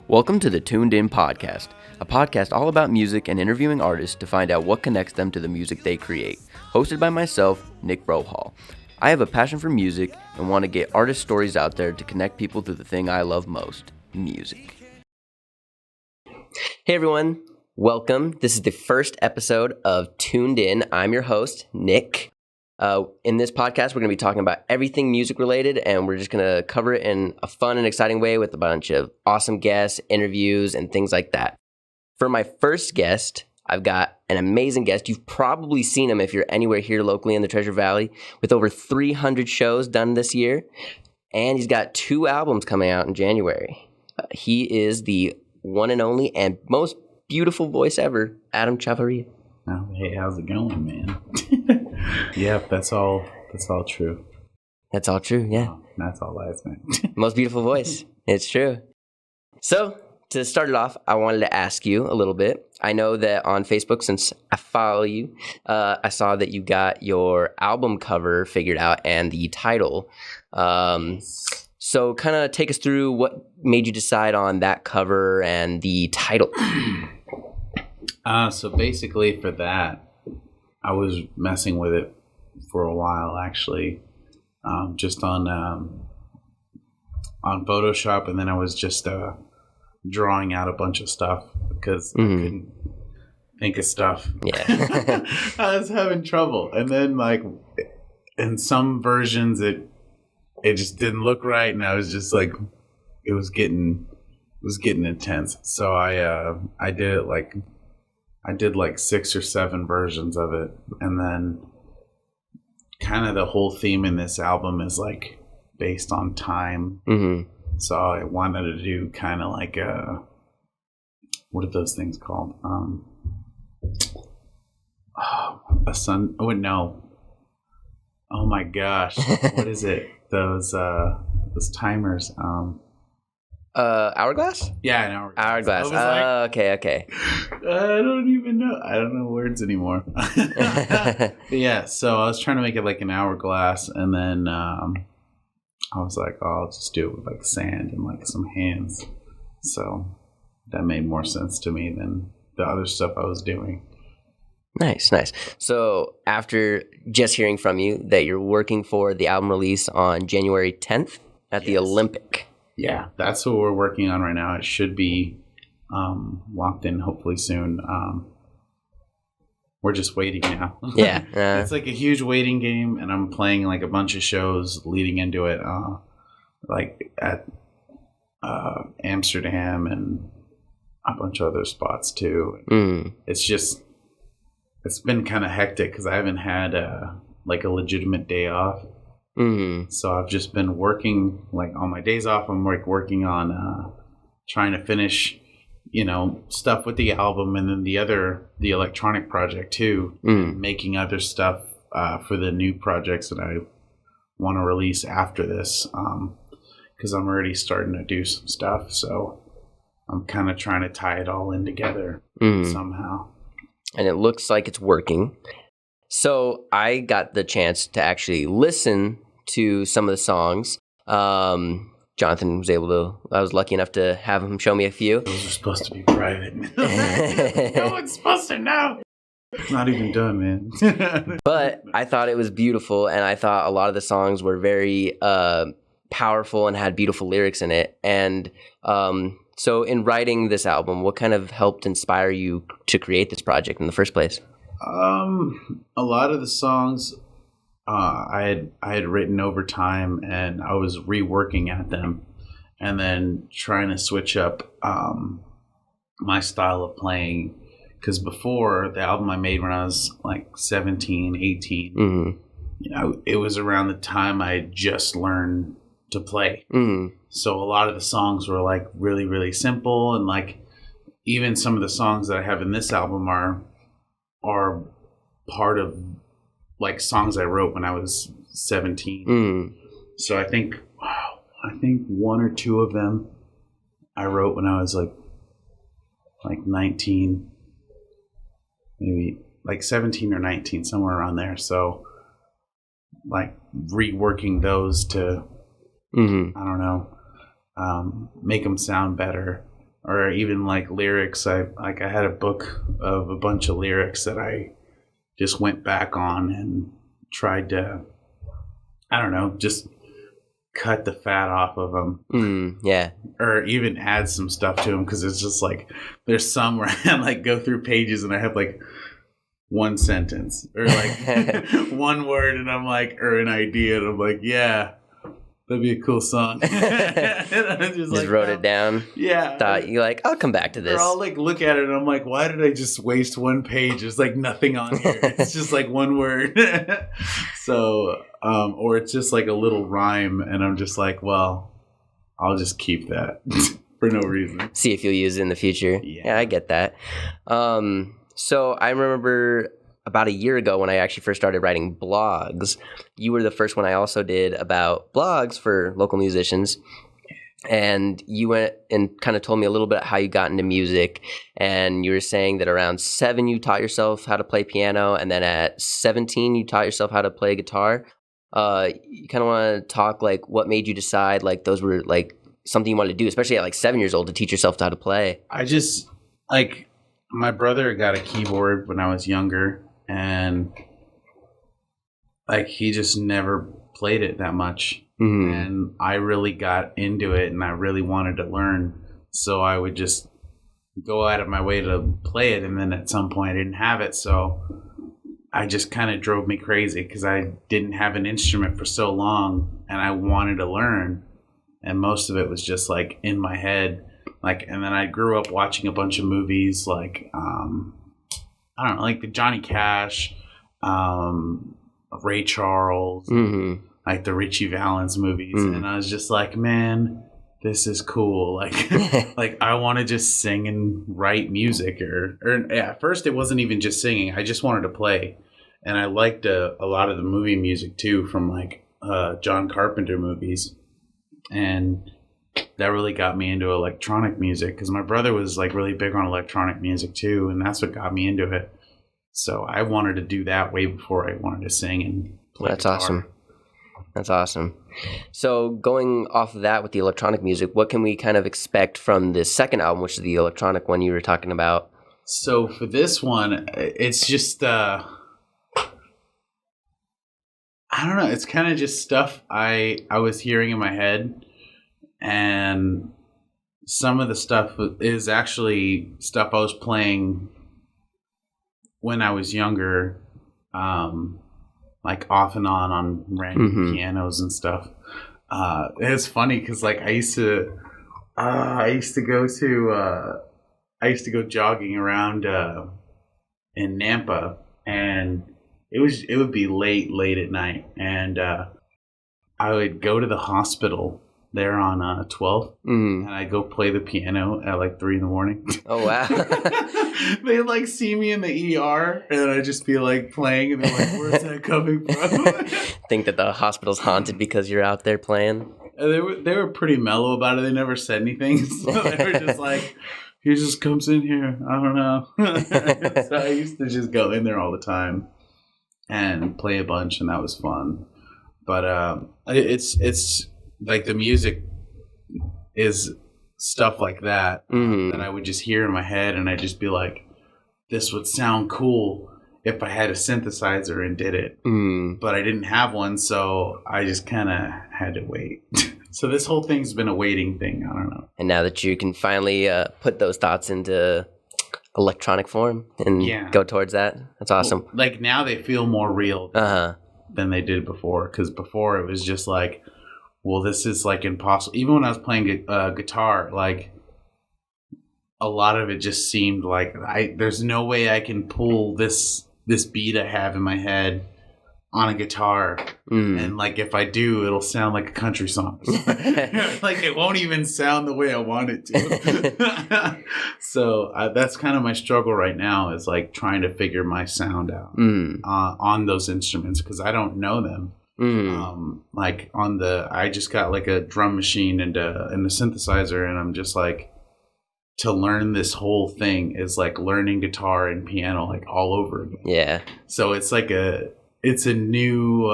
Welcome to the Tuned In Podcast, a podcast all about music and interviewing artists to find out what connects them to the music they create. Hosted by myself, Nick Rohall. I have a passion for music and want to get artist stories out there to connect people to the thing I love most, music. Hey everyone, welcome. This is the first episode of Tuned In. I'm your host, Nick. In this podcast, we're going to be talking about everything music related, and we're just going to cover it in a fun and exciting way with a bunch of awesome guests, interviews, and things like that. For my first guest, I've got an amazing guest. You've probably seen him if you're anywhere here locally in the Treasure Valley, with over 300 shows done this year, and he's got 2 albums coming out in January. He is the one and only and most beautiful voice ever, Addam Chavarria. Oh, hey, how's it going, man? Yep, that's all true. That's all true, yeah. Oh, that's all lies, man. Most beautiful voice. It's true. So, to start it off, I wanted to ask you a little bit. I know that on Facebook, since I follow you, I saw that you got your album cover figured out and the title. So kind of take us through what made you decide on that cover and the title. So basically for that, I was messing with it for a while, actually, just on Photoshop, and then I was just drawing out a bunch of stuff because I couldn't think of stuff. Yeah. I was having trouble, and then like in some versions it just didn't look right, and I was just like, it was getting intense. So I did like 6 or 7 versions of it, and then kind of the whole theme in this album is like based on time. Mm-hmm. So I wanted to do kind of like what are those things called? A sun. Oh no! Oh my gosh! What is it? Those timers. Hourglass? Yeah, an hourglass. Okay. I don't even know. I don't know words anymore. Yeah, so I was trying to make it like an hourglass, and then I was like, oh, I'll just do it with like sand and like some hands. So that made more sense to me than the other stuff I was doing. Nice. So after just hearing from you that you're working for the album release on January 10th at the Olympic. Yeah, that's what we're working on right now. It should be locked in hopefully soon. We're just waiting now. Yeah. It's like a huge waiting game, and I'm playing like a bunch of shows leading into it, like at Amsterdam and a bunch of other spots too. It's been kind of hectic because I haven't had like a legitimate day off. Mm-hmm. So I've just been working, like on my days off, I'm like working on trying to finish, stuff with the album, and then the electronic project too, making other stuff for the new projects that I want to release after this, because I'm already starting to do some stuff. So I'm kind of trying to tie it all in together somehow. And it looks like it's working. So I got the chance to actually listen to some of the songs. Jonathan was able to, I was lucky enough to have him show me a few. Those are supposed to be private. No one's supposed to know. It's not even done, man. But I thought it was beautiful, and I thought a lot of the songs were very powerful and had beautiful lyrics in it. And so in writing this album, what kind of helped inspire you to create this project in the first place? A lot of the songs I had written over time, and I was reworking at them, and then trying to switch up my style of playing. Because before, the album I made when I was like 17, 18, it was around the time I had just learned to play. So a lot of the songs were like really, really simple, and like even some of the songs that I have in this album are part of like songs I wrote when I was 17. So I think 1 or 2 of them I wrote when I was like 19, maybe like 17 or 19, somewhere around there. So like reworking those to I don't know, make them sound better. or even like lyrics. I had a book of a bunch of lyrics that I just went back on and tried to, I don't know, just cut the fat off of them. Yeah. Or even add some stuff to them, because it's just like there's some where I like go through pages and I have like one sentence or like one word, and I'm like, or an idea, and I'm like, yeah, that'd be a cool song. And I just like, wrote it down. Yeah. Thought you're like, I'll come back to this. Or I'll like look at it and I'm like, why did I just waste one page? There's like nothing on here. It's just like one word. So, or it's just like a little rhyme, and I'm just like, well, I'll just keep that for no reason. See if you'll use it in the future. Yeah, I get that. So I remember about a year ago when I actually first started writing blogs, you were the first one I also did about blogs for local musicians. And you went and kind of told me a little bit how you got into music. And you were saying that around 7, you taught yourself how to play piano. And then at 17, you taught yourself how to play guitar. You kind of want to talk like what made you decide like those were like something you wanted to do, especially at like 7 years old, to teach yourself how to play. I just like, my brother got a keyboard when I was younger, and like he just never played it that much. And I really got into it, and I really wanted to learn. So I would just go out of my way to play it, and then at some point I didn't have it. So I just kind of drove me crazy because I didn't have an instrument for so long, and I wanted to learn. And most of it was just like in my head. Like, and then I grew up watching a bunch of movies like, I don't know, like the Johnny Cash, Ray Charles, like the Richie Valens movies. And I was just like, man, this is cool. Like, like I want to just sing and write music or yeah, at first it wasn't even just singing. I just wanted to play. And I liked a lot of the movie music too, from like, John Carpenter movies. And that really got me into electronic music, because my brother was like really big on electronic music too, and that's what got me into it. So I wanted to do that way before I wanted to sing and play That's guitar. awesome. That's awesome. So going off of that with the electronic music, what can we kind of expect from the second album, which is the electronic one you were talking about? So for this one, it's just I don't know, it's kind of just stuff I was hearing in my head. And some of the stuff is actually stuff I was playing when I was younger, like off and on random pianos and stuff. It's funny because like I used to go jogging around in Nampa, and it would be late at night, and I would go to the hospital there on 12th, and I go play the piano at like 3 a.m. Oh wow! They like see me in the ER, and I just be like playing, and they're like, "Where's that coming from?" Think that the hospital's haunted because you're out there playing? And they were pretty mellow about it. They never said anything, so they were just like, "He just comes in here. I don't know." So I used to just go in there all the time and play a bunch, and that was fun. But it's like the music is stuff like that that I would just hear in my head, and I'd just be like, this would sound cool if I had a synthesizer and did it. But I didn't have one, so I just kind of had to wait. So this whole thing's been a waiting thing. I don't know. And now that you can finally put those thoughts into electronic form and go towards that, that's awesome. Well, like now they feel more real than they did before, because before it was just like, well, this is like impossible. Even when I was playing guitar, like a lot of it just seemed like there's no way I can pull this beat I have in my head on a guitar, and like if I do, it'll sound like a country song. Like it won't even sound the way I want it to. So that's kind of my struggle right now, is like trying to figure my sound out on those instruments, because I don't know them. Like I just got like a drum machine and a synthesizer, and I'm just like, to learn this whole thing is like learning guitar and piano like all over again. Yeah. So it's like it's a new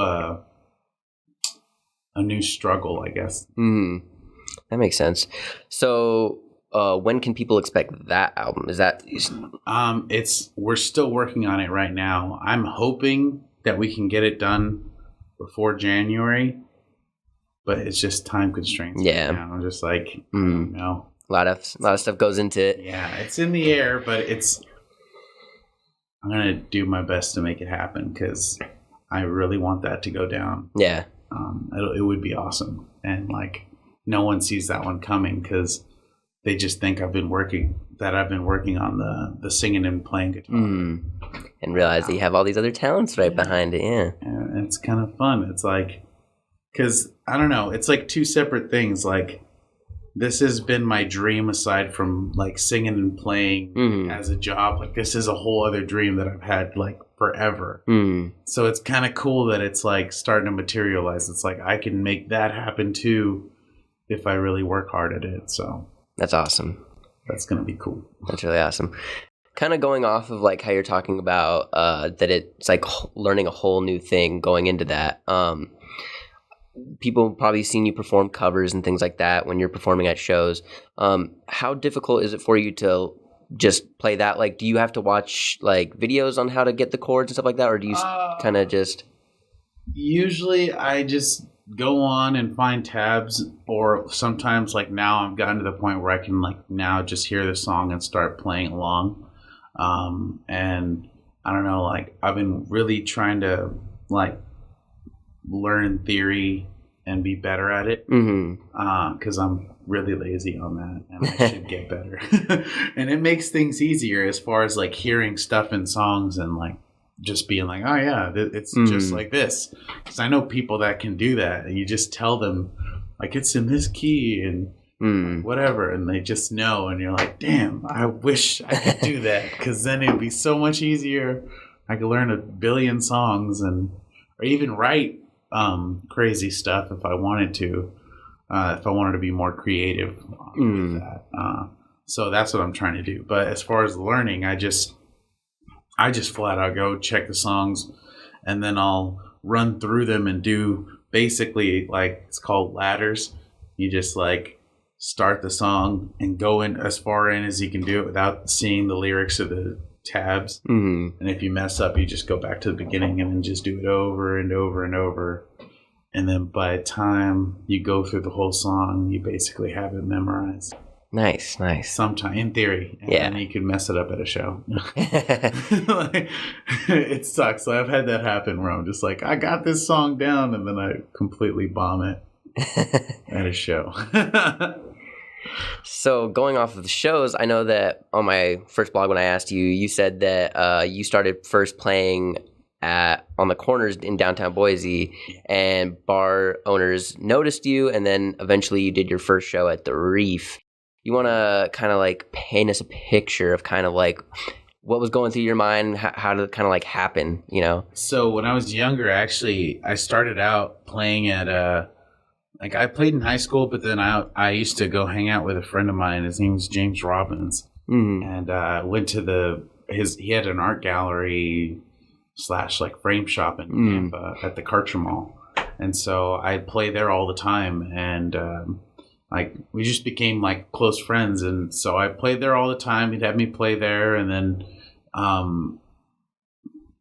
struggle, I guess. That makes sense. So when can people expect that album? Is that we're still working on it right now. I'm hoping that we can get it done before January, but it's just time constraints. Yeah. Right now. I'm just like, no. A lot of stuff goes into it. Yeah, it's in the air, but I'm gonna do my best to make it happen because I really want that to go down. Yeah. It would be awesome, and like no one sees that one coming because they just think I've been working on the singing and playing guitar, and realize that you have all these other talents right behind it. Yeah, and it's kind of fun. It's like, because I don't know, it's like two separate things. Like this has been my dream aside from like singing and playing as a job. Like this is a whole other dream that I've had like forever. So it's kind of cool that it's like starting to materialize. It's like I can make that happen too if I really work hard at it. So that's awesome. That's going to be cool. That's really awesome. Kind of going off of like how you're talking about that it's like learning a whole new thing going into that. People probably seen you perform covers and things like that when you're performing at shows. How difficult is it for you to just play that? Like, do you have to watch like videos on how to get the chords and stuff like that? Or do you kind of just... Usually I just go on and find tabs, or sometimes like now I've gotten to the point where I can like now just hear the song and start playing along. And I don't know, like I've been really trying to like learn theory and be better at it because I'm really lazy on that and I should get better. And it makes things easier as far as like hearing stuff in songs and like just being like, oh yeah, it's just like this, because I know people that can do that and you just tell them like it's in this key and whatever, and they just know, and you're like, damn, I wish I could do that, because then it'd be so much easier. I could learn a billion songs or even write crazy stuff if I wanted to, if I wanted to be more creative with that. So that's what I'm trying to do. But as far as learning, I just flat out go check the songs, and then I'll run through them and do basically like, it's called ladders. You just like start the song and go in as far in as you can do it without seeing the lyrics or the tabs. And if you mess up, you just go back to the beginning and then just do it over and over and over. And then by the time you go through the whole song, you basically have it memorized. Nice. Sometime, in theory. And then you can mess it up at a show. Like, it sucks. So I've had that happen where I'm just like, I got this song down, and then I completely bomb it at a show. So going off of the shows, I know that on my first blog when I asked you, you said that you started first playing on the corners in downtown Boise, and bar owners noticed you, and then eventually you did your first show at the Reef. You want to kind of like paint us a picture of kind of like what was going through your mind, how did it kind of like happen, you know? So when I was younger, actually, I started out playing at like I played in high school, but then I used to go hang out with a friend of mine. His name was James Robbins, and went to he had an art gallery / like frame shop in Tampa at the Karcher Mall, and so I'd play there all the time, and like we just became like close friends, and so I played there all the time. He'd have me play there, and then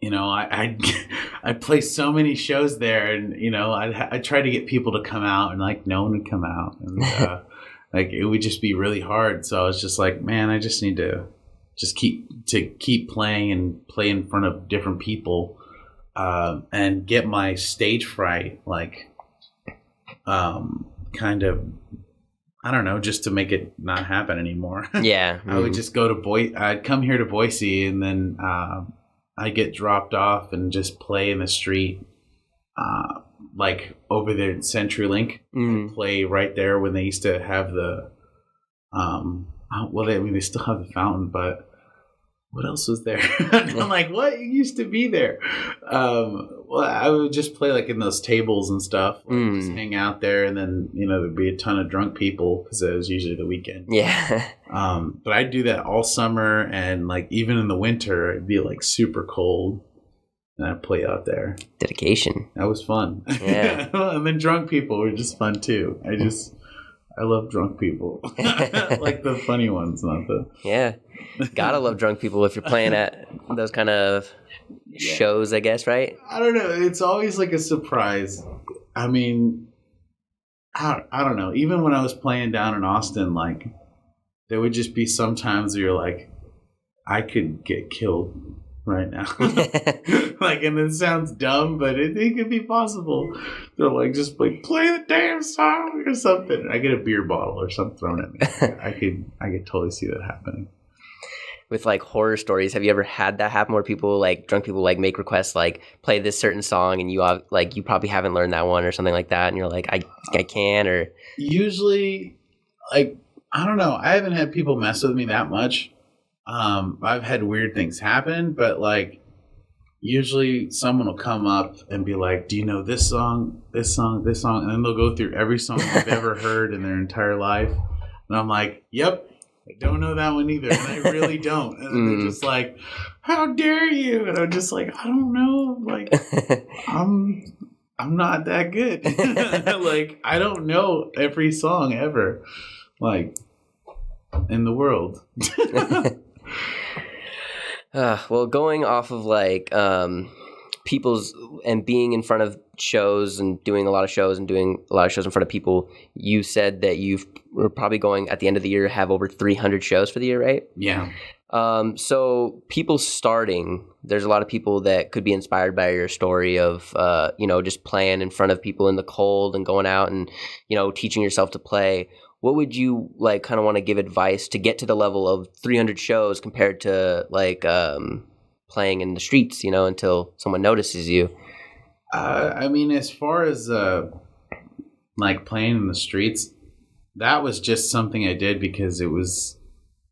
you know, I'd play so many shows there, and you know, I'd try to get people to come out, and like no one would come out, and like it would just be really hard. So I was just like, man, I just need to keep playing and play in front of different people, and get my stage fright like kind of, I don't know, just to make it not happen anymore. Yeah. I would just go to I'd come here to Boise, and then I'd get dropped off and just play in the street, like over there in CenturyLink. Play right there when they used to have the, they still have the fountain, but what else was there? I'm like, what used to be there? Well, I would just play like in those tables and stuff, like just hang out there, and then you know there'd be a ton of drunk people because it was usually the weekend. Yeah. But I'd do that all summer, and like even in the winter, it'd be like super cold, and I'd play out there. Dedication. That was fun. Yeah. And then drunk people were just fun too. I love drunk people. Like the funny ones, not the... Yeah. Gotta love drunk people if you're playing at those kind of shows, I guess, right? I don't know. It's always like a surprise. I mean, I don't know. Even when I was playing down in Austin, like, there would just be sometimes where you're like, I could get killed right now. Like, and it sounds dumb, but it could be possible. They're like, just like, play the damn song or something. I get a beer bottle or something thrown at me. I could totally see that happening. With like horror stories, have you ever had that happen where people, like drunk people, like make requests, like play this certain song, and you probably haven't learned that one or something like that, and you're like, I can, or usually, like, I don't know. I haven't had people mess with me that much. I've had weird things happen, but like usually someone will come up and be like, do you know this song, this song, this song? And then they'll go through every song they've ever heard in their entire life. And I'm like, yep, I don't know that one either. And I really don't. And they're just like, how dare you? And I'm just like, I don't know. Like, I'm not that good. Like, I don't know every song ever, like, in the world. Well, going off of like people's and being in front of shows and doing a lot of shows in front of people, you said that we're probably going at the end of the year have over 300 shows for the year, right? Yeah. So people starting, there's a lot of people that could be inspired by your story of just playing in front of people in the cold and going out and teaching yourself to play. What would you like kind of want to give advice to get to the level of 300 shows compared to like playing in the streets, until someone notices you? I mean, as far as like playing in the streets, that was just something I did because it was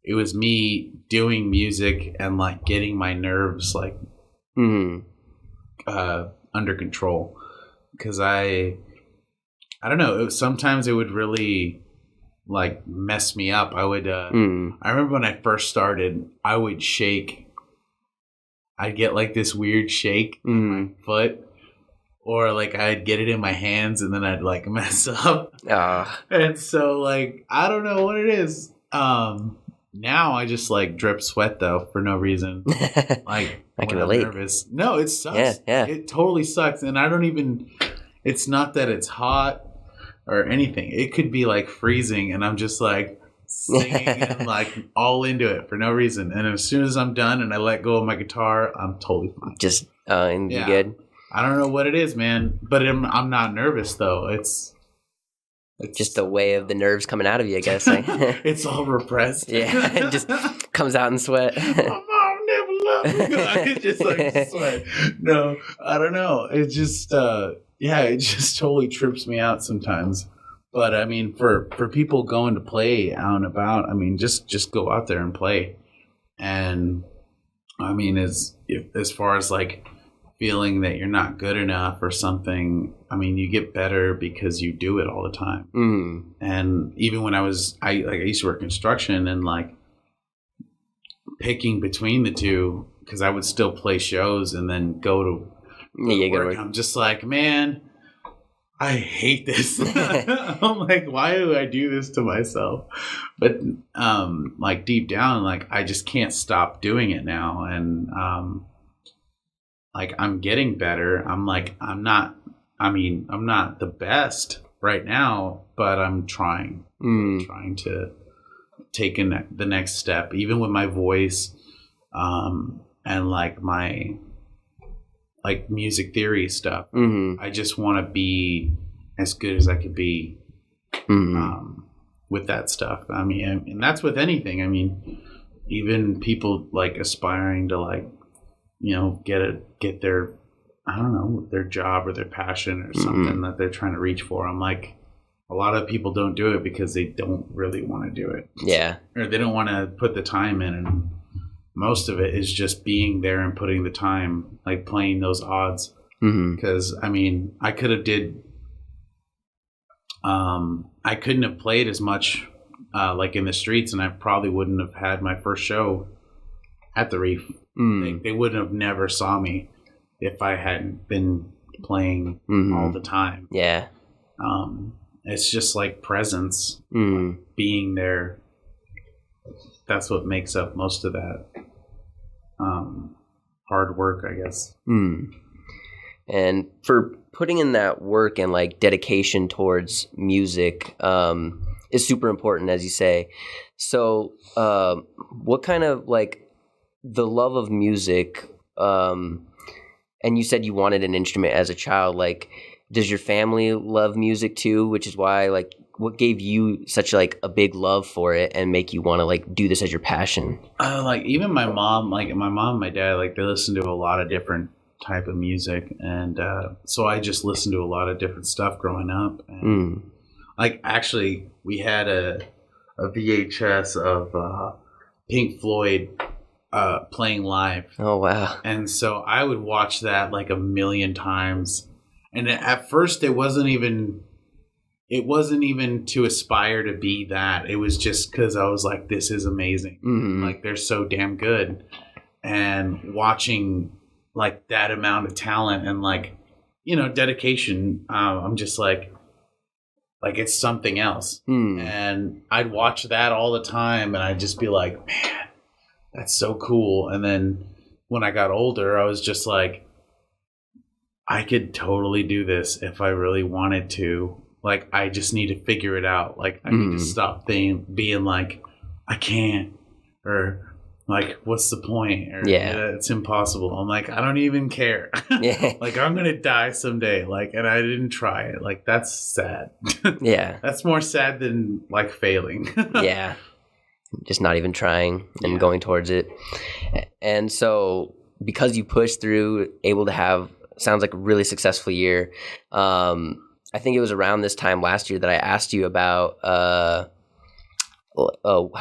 me doing music and like getting my nerves like under control. Because I don't know, sometimes it would really like mess me up. I would I remember when I first started, I would shake. I'd get like this weird shake in my foot, or like I'd get it in my hands and then I'd like mess up. And so like I don't know what it is. Now I just like drip sweat though for no reason. Like I can relate. Nervous. No, it sucks. Yeah. It totally sucks. And I don't even, it's not that it's hot or anything. It could be like freezing and I'm just like singing and like all into it for no reason. And as soon as I'm done and I let go of my guitar, I'm totally fine. Just and you good. I don't know what it is, man, but I'm not nervous though. It's just a way of the nerves coming out of you, I guess. It's all repressed. Yeah, it just comes out in sweat. My mom never loved me. It's just like sweat. No, I don't know. It just it just totally trips me out sometimes. But I mean, for people going to play out and about, I mean, just go out there and play. And I mean, as far as like feeling that you're not good enough or something, I mean, you get better because you do it all the time. And even when I used to work construction and like picking between the two, because I would still play shows and then go to work. I'm just like, man, I hate this. I'm like, why do I do this to myself? But like deep down, like I just can't stop doing it now. And like I'm getting better. I'm not the best right now, but I'm trying. Trying to take the next step, even with my voice, and like my like music theory stuff. I just want to be as good as I could be with that stuff. I mean, and that's with anything. I mean, even people like aspiring to like, get their, I don't know, their job or their passion or something that they're trying to reach for. I'm like, a lot of people don't do it because they don't really want to do it. Yeah. Or they don't want to put the time in. And most of it is just being there and putting the time, like playing those odds. Because, I mean, I couldn't have played as much like in the streets, and I probably wouldn't have had my first show at the Reef. They wouldn't have never saw me if I hadn't been playing all the time. Yeah. it's just like presence, Mm. being there. That's what makes up most of that hard work, I guess. Mm. And for putting in that work and like dedication towards music is super important, as you say. So what kind of like the love of music, and you said you wanted an instrument as a child, like does your family love music too, which is why like what gave you such like a big love for it and make you want to like do this as your passion? Like even my mom and my dad, like they listen to a lot of different type of music, and so I just listened to a lot of different stuff growing up. And like actually we had a VHS of Pink Floyd playing live. Oh wow. And so I would watch that like a million times. And at first it wasn't even to aspire to be that. It was just because I was like, this is amazing. Mm-hmm. Like they're so damn good. And watching like that amount of talent and like, you know, dedication, I'm just like it's something else. And I'd watch that all the time and I'd just be like, man, that's so cool. And then when I got older, I was just like, I could totally do this if I really wanted to. Like, I just need to figure it out. Like, I need to stop being like, I can't, or like, what's the point? Or it's impossible. I'm like, I don't even care. Yeah. Like, I'm going to die someday. Like, and I didn't try it. Like, that's sad. Yeah. That's more sad than like failing. Yeah. Just not even trying and going towards it. And so because you pushed through, able to have, sounds like a really successful year. I think it was around this time last year that I asked you about how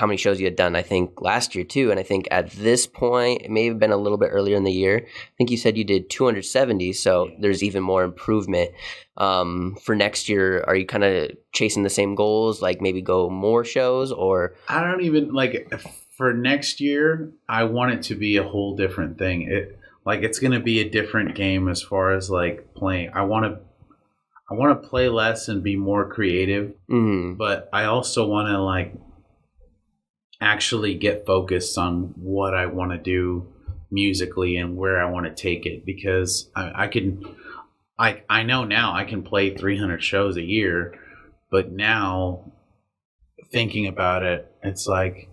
many shows you had done, I think last year too. And I think at this point, it may have been a little bit earlier in the year. I think you said you did 270. So there's even more improvement. For next year, are you kind of chasing the same goals, like maybe go more shows or? I don't even like for next year, I want it to be a whole different thing. It's going to be a different game as far as like playing. I want to play less and be more creative, but I also want to like actually get focused on what I want to do musically and where I want to take it, because I know now I can play 300 shows a year, but now thinking about it, it's like,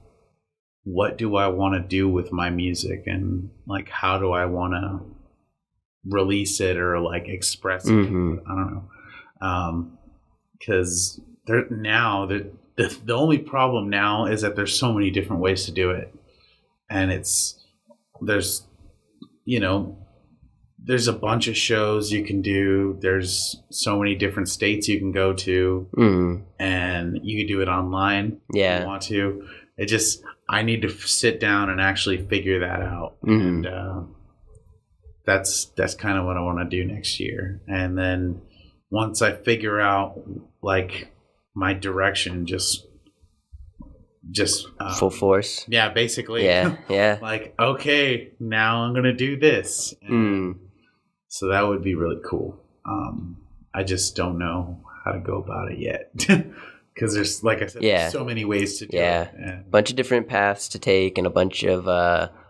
what do I want to do with my music, and like how do I want to release it or like express it? I don't know, because the only problem now is that there's so many different ways to do it, and there's a bunch of shows you can do. There's so many different states you can go to, and you can do it online if you want to. I need to sit down and actually figure that out. And that's kind of what I want to do next year. And then once I figure out like my direction, just full force. Yeah, basically. Yeah. Like, okay, now I'm going to do this. So that would be really cool. I just don't know how to go about it yet. Because there's, like I said, there's so many ways to do it. A bunch of different paths to take and a bunch of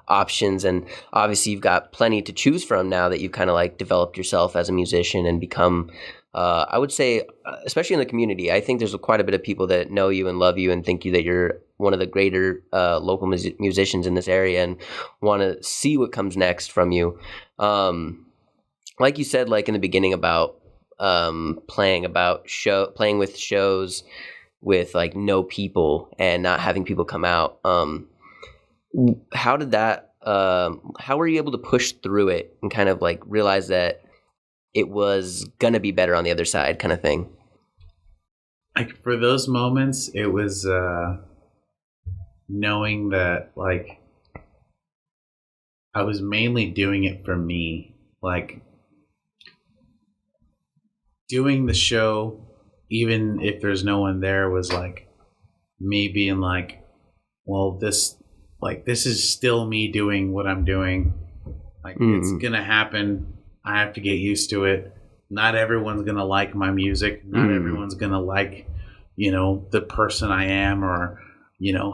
options. And obviously you've got plenty to choose from now that you've kind of like developed yourself as a musician and become, I would say, especially in the community, I think there's quite a bit of people that know you and love you and think that you're one of the greater local musicians in this area and want to see what comes next from you. Like you said, like in the beginning about playing with shows with like no people and not having people come out. How did that? How were you able to push through it and kind of like realize that it was gonna be better on the other side, kind of thing? Like for those moments, it was knowing that like I was mainly doing it for me, like doing the show, even if there's no one there, was like me being like, well, this is still me doing what I'm doing. Like it's gonna happen. I have to get used to it. not everyone's going to like my music. Not everyone's going to like, the person I am or,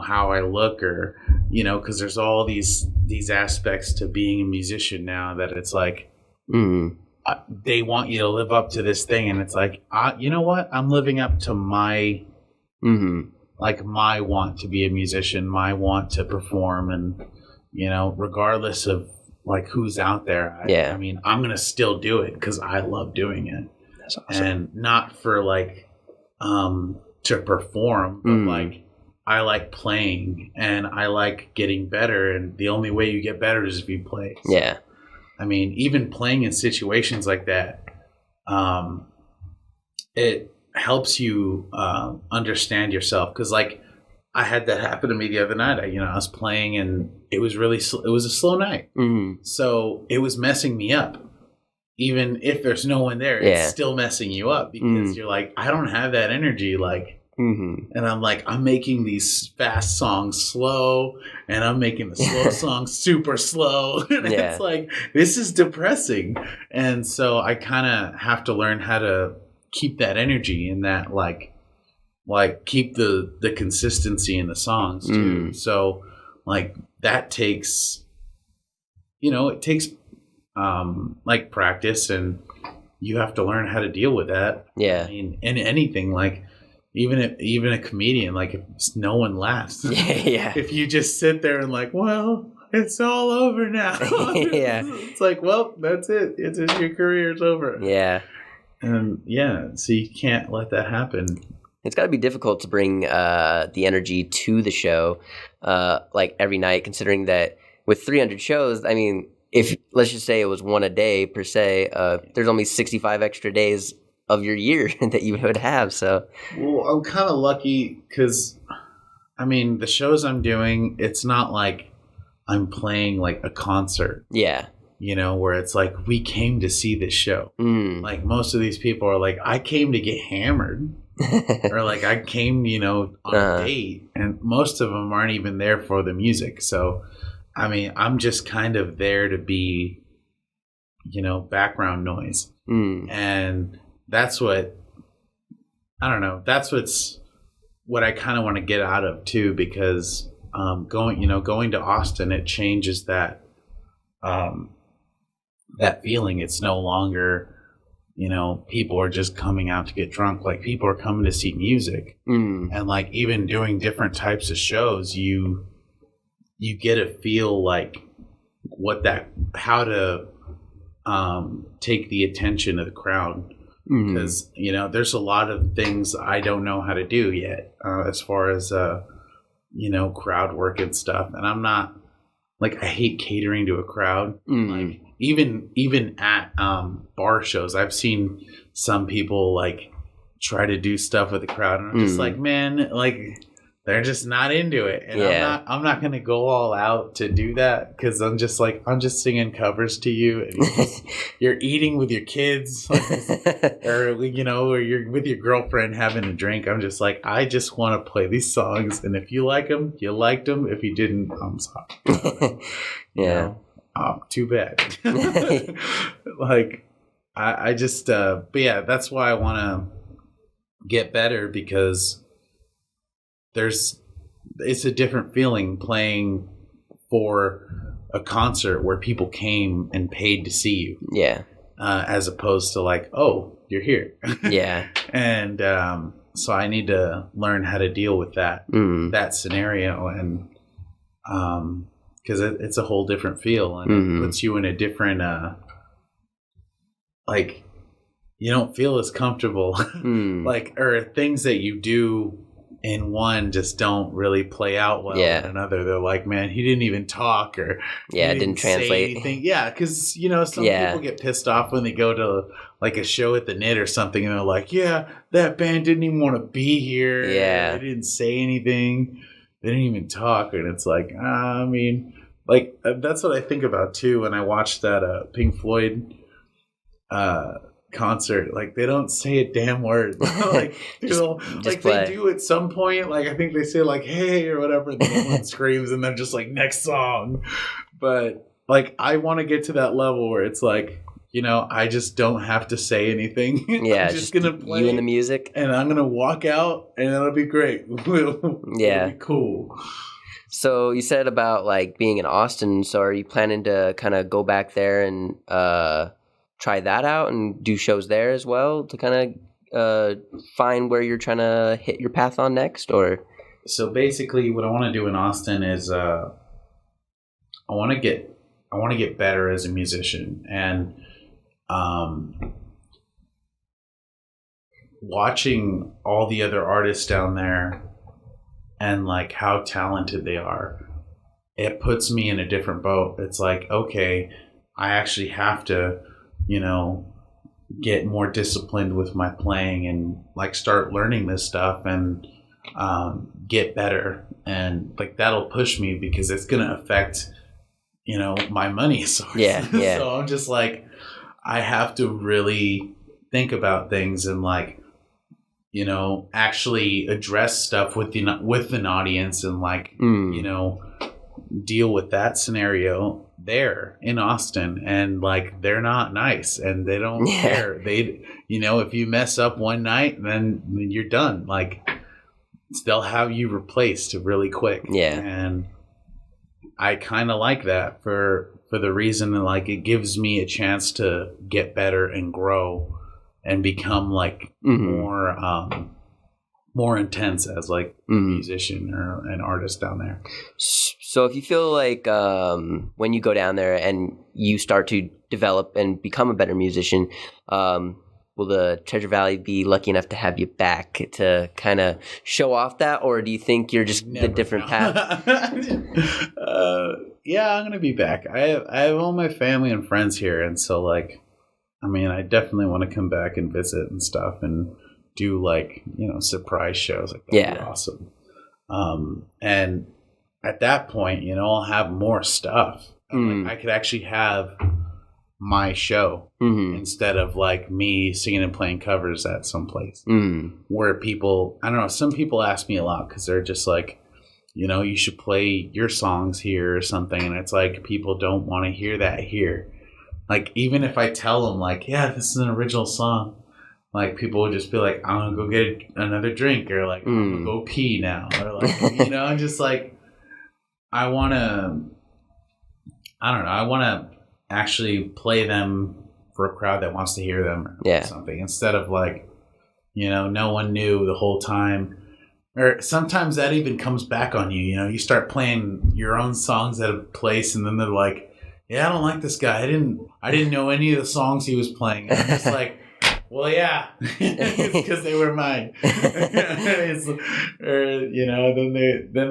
how I look or, because there's all these aspects to being a musician now that it's like, they want you to live up to this thing. And it's like, you know what? I'm living up to my, like my want to be a musician, my want to perform. And, regardless of like who's out there, I mean, I'm going to still do it because I love doing it. That's awesome. And not for like, to perform, but like, I like playing and I like getting better. And the only way you get better is if you play. So, yeah. I mean, even playing in situations like that, it helps you understand yourself. Because, like, I had that happen to me the other night. I was playing and it was it was a slow night. So it was messing me up. Even if there's no one there, it's still messing you up because you're like, I don't have that energy. Like, and I'm like, I'm making these fast songs slow and I'm making the slow songs super slow. And it's like, this is depressing. And so I kind of have to learn how to keep that energy and that like keep the consistency in the songs too. So like that takes, it takes like practice and you have to learn how to deal with that. Yeah. I mean, in anything, like, even a comedian, like if no one laughs, if you just sit there and like, well, it's all over now. It's like, well, that's it. It's just your career's over. Yeah. And so you can't let that happen. It's got to be difficult to bring the energy to the show, like every night, considering that with 300 shows, I mean, if let's just say it was one a day per se, there's only 65 extra days of your year that you would have. So, well, I'm kind of lucky because, I mean, the shows I'm doing, it's not like I'm playing like a concert. Yeah. Where it's like, we came to see this show. Like most of these people are like, I came to get hammered. Or like I came, on a date. And most of them aren't even there for the music. So, I mean, I'm just kind of there to be, background noise. And that's what, I don't know, that's what I kind of want to get out of too, because going to Austin, it changes that feeling. It's no longer, people are just coming out to get drunk. Like people are coming to see music. And like even doing different types of shows, you get to feel like how to take the attention of the crowd. Because, there's a lot of things I don't know how to do yet as far as, crowd work and stuff. And I'm not, like, I hate catering to a crowd. Like, even at bar shows, I've seen some people, like, try to do stuff with the crowd. And I'm just like, man, like, they're just not into it. And I'm not going to go all out to do that because I'm just singing covers to you. And you're eating with your kids or you're with your girlfriend having a drink. I'm just like, I just want to play these songs. And if you like them, you liked them. If you didn't, I'm sorry. Too bad. Like, I just, but yeah, that's why I want to get better because it's a different feeling playing for a concert where people came and paid to see you. Yeah. As opposed to like, oh, you're here. Yeah. And so I need to learn how to deal with that scenario, and because it's a whole different feel, and it puts you in a different like you don't feel as comfortable like, or things that you do in one just don't really play out well in another. They're like, man, he didn't even talk, or it didn't translate anything. Yeah, because some people get pissed off when they go to like a show at the Knit or something, and they're like, yeah, that band didn't even want to be here. Yeah, they didn't say anything. They didn't even talk, and it's like, I mean, like that's what I think about too when I watch that Pink Floyd concert. Like they don't say a damn word. Like just they do at some point. Like I think they say like "hey" or whatever, and then one screams, and they're just like next song. But like I want to get to that level where it's like I just don't have to say anything. Yeah, I'm just gonna play you and the music, and I'm gonna walk out, and it'll be great. It'll be cool. So you said about like being in Austin. So are you planning to kind of go back there and try that out and do shows there as well to kind of find where you're trying to hit your path on next? Or so basically, what I want to do in Austin is I want to get better as a musician, and watching all the other artists down there and like how talented they are, it puts me in a different boat. It's like, okay, I actually have to, get more disciplined with my playing and like start learning this stuff and get better. And like that'll push me because it's going to affect, my money source. Yeah. So I'm just like, I have to really think about things and like, actually address stuff with an audience and like, deal with that scenario there in Austin. And like, they're not nice and they don't care. They, if you mess up one night, then you're done. Like they'll have you replaced really quick. Yeah. And I kind of like that for the reason that like, it gives me a chance to get better and grow and become like more intense as like a musician or an artist down there. So if you feel like when you go down there and you start to develop and become a better musician, will the Treasure Valley be lucky enough to have you back to kind of show off that, or do you think you're just the different path? Yeah, I'm gonna be back. I have all my family and friends here, and so like, I definitely want to come back and visit and stuff and do like, surprise shows. Like that'd be awesome. And at that point, I'll have more stuff. Like, I could actually have my show instead of like me singing and playing covers at some place where people, I don't know, some people ask me a lot because they're just like, you should play your songs here or something. And it's like, people don't want to hear that here. Like, even if I tell them, like, yeah, this is an original song, like, people will just be like, I'm going to go get another drink, or like, I'm going to go pee now. Or like, I'm just like, I want to actually play them for a crowd that wants to hear them or something, instead of like, no one knew the whole time. Or sometimes that even comes back on you. You start playing your own songs at a place, and then they're like, yeah, I don't like this guy. I didn't know any of the songs he was playing. And I'm just like, well, yeah, it's because they were mine. Then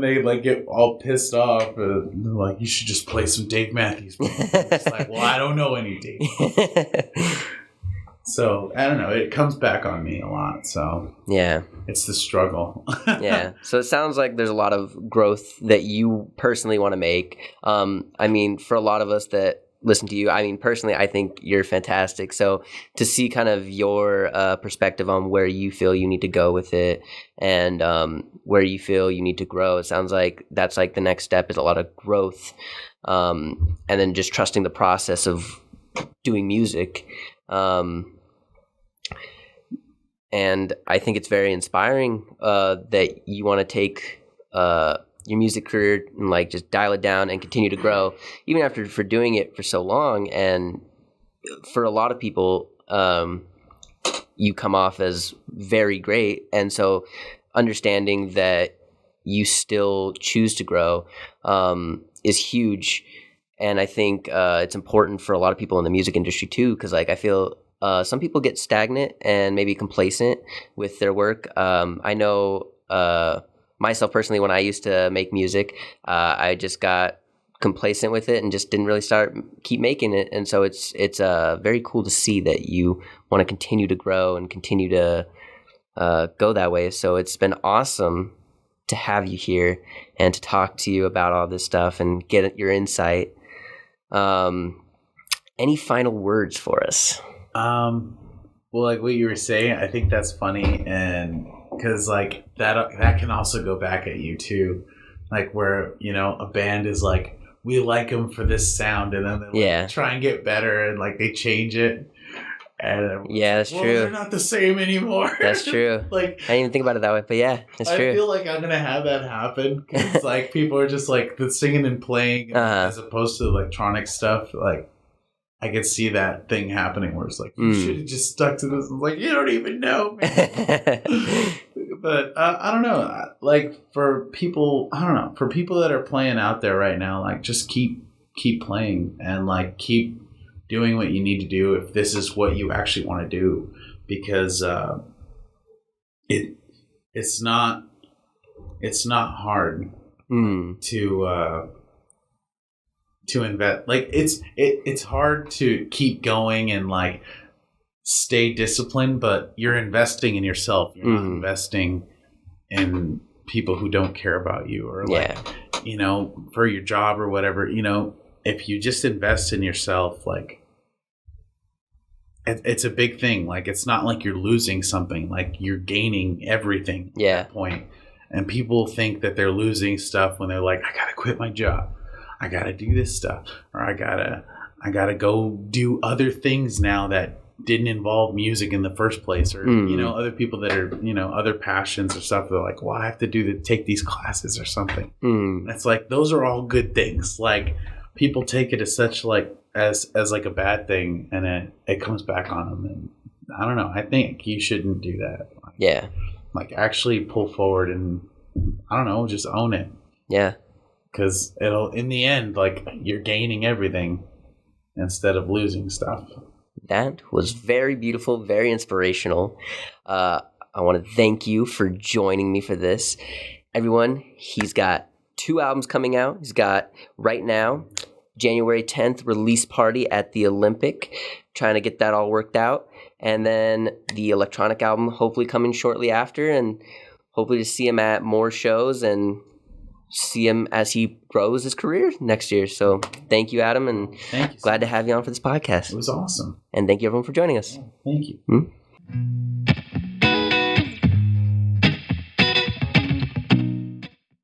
they like get all pissed off. And they're like, you should just play some Dave Matthews. It's like, well, I don't know any Dave. So I don't know. It comes back on me a lot. So yeah, it's the struggle. Yeah. So it sounds like there's a lot of growth that you personally want to make. For a lot of us that listen to you, personally, I think you're fantastic. So to see kind of your perspective on where you feel you need to go with it and where you feel you need to grow, it sounds like that's like the next step is a lot of growth, and then just trusting the process of doing music. And I think it's very inspiring that you want to take your music career and like just dial it down and continue to grow, even for doing it for so long. And for a lot of people, you come off as very great. And so understanding that you still choose to grow is huge. And I think it's important for a lot of people in the music industry too, because like I feel some people get stagnant and maybe complacent with their work. I know myself personally, when I used to make music, I just got complacent with it and just didn't really keep making it. And so it's very cool to see that you want to continue to grow and continue to go that way. So it's been awesome to have you here and to talk to you about all this stuff and get your insight. Any final words for us? Well, like what you were saying, I think that's funny, and because like that can also go back at you too, like where a band is like we like them for this sound, and then they like, try and get better, and like they change it. And that's true. They're not the same anymore. That's true. Like, I didn't even think about it that way, but yeah, it's true. I feel like I'm gonna have that happen because like people are just like the singing and playing as opposed to electronic stuff. Like, I could see that thing happening where it's like you should have just stuck to this. Like, you don't even know, man. But I don't know. Like for people, I don't know. For people that are playing out there right now, like just keep playing and like keep doing what you need to do if this is what you actually want to do, because it's not hard to invest. Like it's hard to keep going and like stay disciplined, but you're investing in yourself. You're not investing in people who don't care about you or like you know, for your job or whatever. You know, if you just invest in yourself, like it's a big thing. Like, it's not like you're losing something, like you're gaining everything at that point. And people think that they're losing stuff when they're like, I gotta quit my job, I gotta do this stuff, or I gotta go do other things now that didn't involve music in the first place, or you know, other people that are, you know, other passions or stuff. They're like, well, I have to take these classes or something. It's like, those are all good things. Like, people take it as such like as like a bad thing, and it comes back on them. And I don't know. I think you shouldn't do that. Like, like actually pull forward and I don't know, just own it. Yeah. Because it'll, in the end, like you're gaining everything instead of losing stuff. That was very beautiful, very inspirational. I want to thank you for joining me for this. Everyone, he's got 2 albums coming out. He's got right now January 10th release party at the Olympic, trying to get that all worked out. And then the electronic album hopefully coming shortly after, and hopefully to see him at more shows and see him as he grows his career next year. So thank you, Addam, and glad to have you on for this podcast. It was awesome. And thank you everyone for joining us. Yeah, thank you.